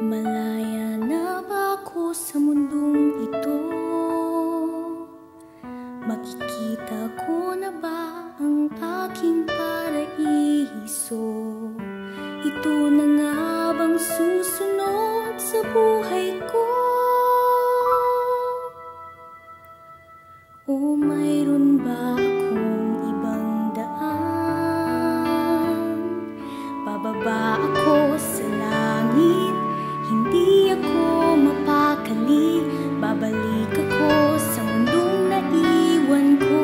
Malaya na ba ako sa mundong ito? Makikita ko na ba ang aking paraiso? Ito na nga bang susunod sa buhay ko? O mayroon ba akong ibang daan? Bababa ako sa langit, hindi ako mapakali. Babalik ako sa mundong naiwan ko.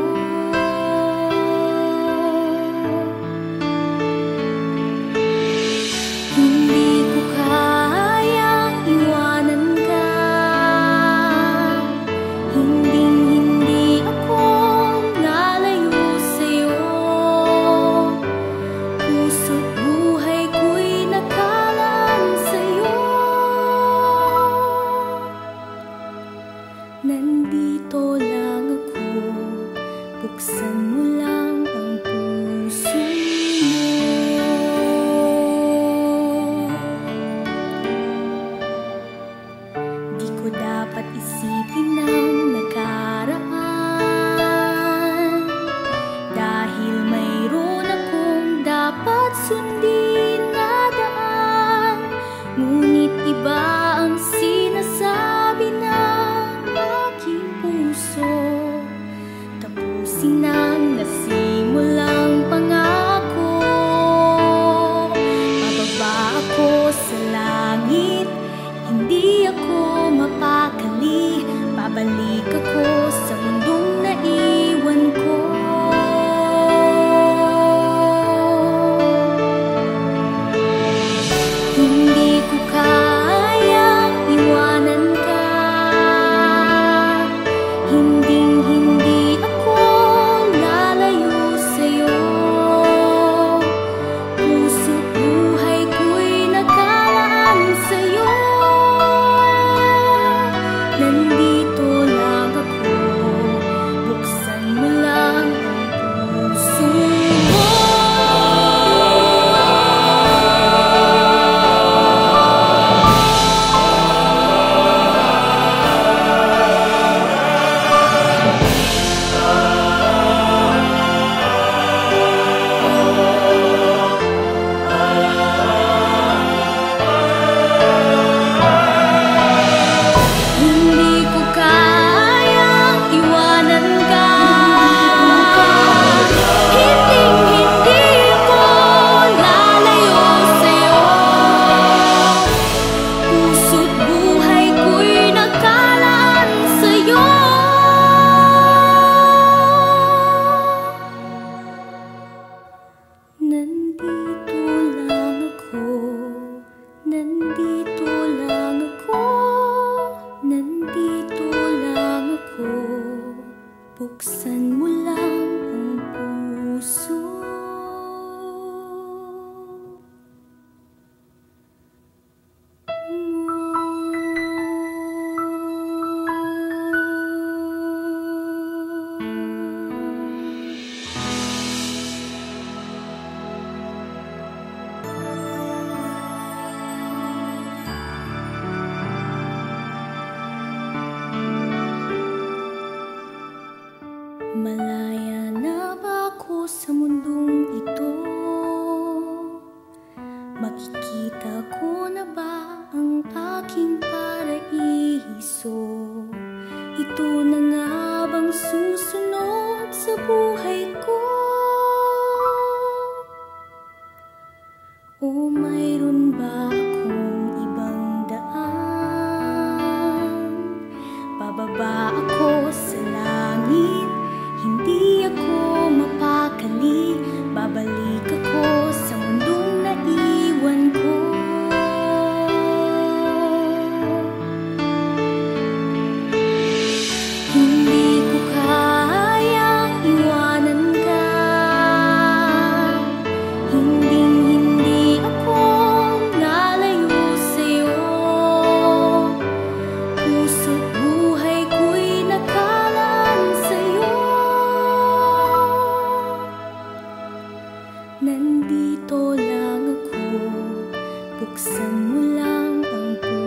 Hindi ko kayang iwanan ka. Hindi ako lalayo sa'yo. Puso't buhay ko'y nakalaan sa'yo. Nandito lang ako, buksan mo lang ang puso mo. Di ko dapat isipin ang nakaraan, dahil mayroon akong dapat sundin na daan. Ngunit iba ang sinasabi ng aking puso. Tapusin ang nasimulang pangako. Bababa ako sa langit, hindi ako mapakali. Babalik ako sa mundong naiwan ko. Hindi ko kayang iwanan ka. Hindi ako lalayo sa'yo. Puso't buhay ko'y nakalaan sa'yo. Nandito lang ako, buksan mo lang ang puso mo. Hindi ko kayang iwanan ka. Hindi ko lalayo sa'yo. Puso't buhay ko'y nakalaan sa'yo. Nandito lang ako, nandito lang ako, nandito lang ako. Buksan mo lang ang puso Malaya na ba ako sa mundong ito? Makikita ko na ba ang aking paraiso? Ito na nga bang susunod sa buhay ko? O mayroon ba akong ibang daan? Bababa ako sa langit, hindi ako mapakali. Babalik ako sa mundong naiwan ko. Hindi ko kayang iwanan ka. Hindi ako lalayo sa'yo. Puso't buhay ko'y nakalaan sa'yo. Nandito lang ako, buksan mo lang ang puso.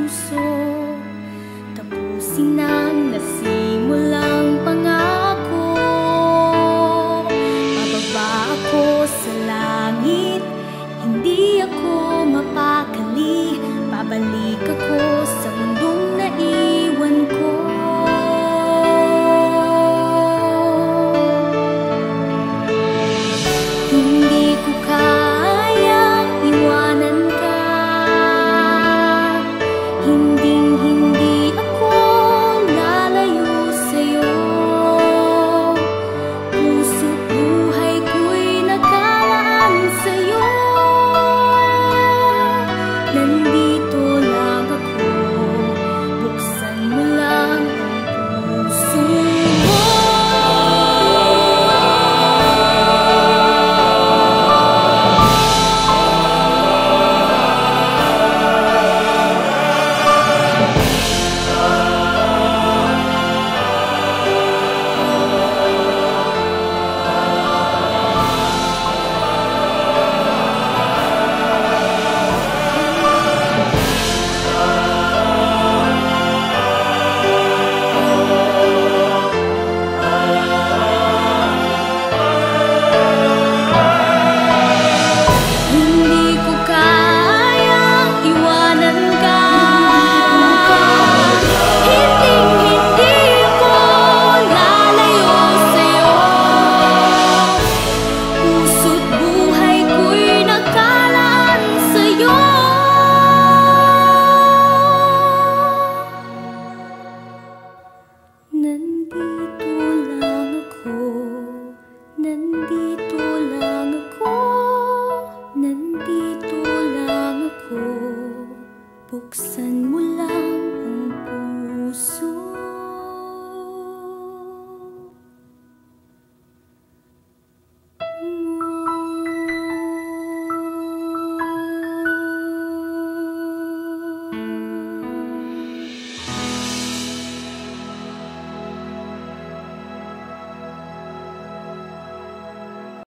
puso. Tapusin ang nasimulang pangako. Bababa ako sa langit, hindi ako mapakali. Babalik ako sa mundong naiwan ko. Hindi ko kayang iwanan ka. Hinding-hindi ako lalayo sa'yo. Puso't buhay ko'y nakalaan sa'yo. Nandito lang ako, buksan mo lang ang puso mo. Buksan mo lang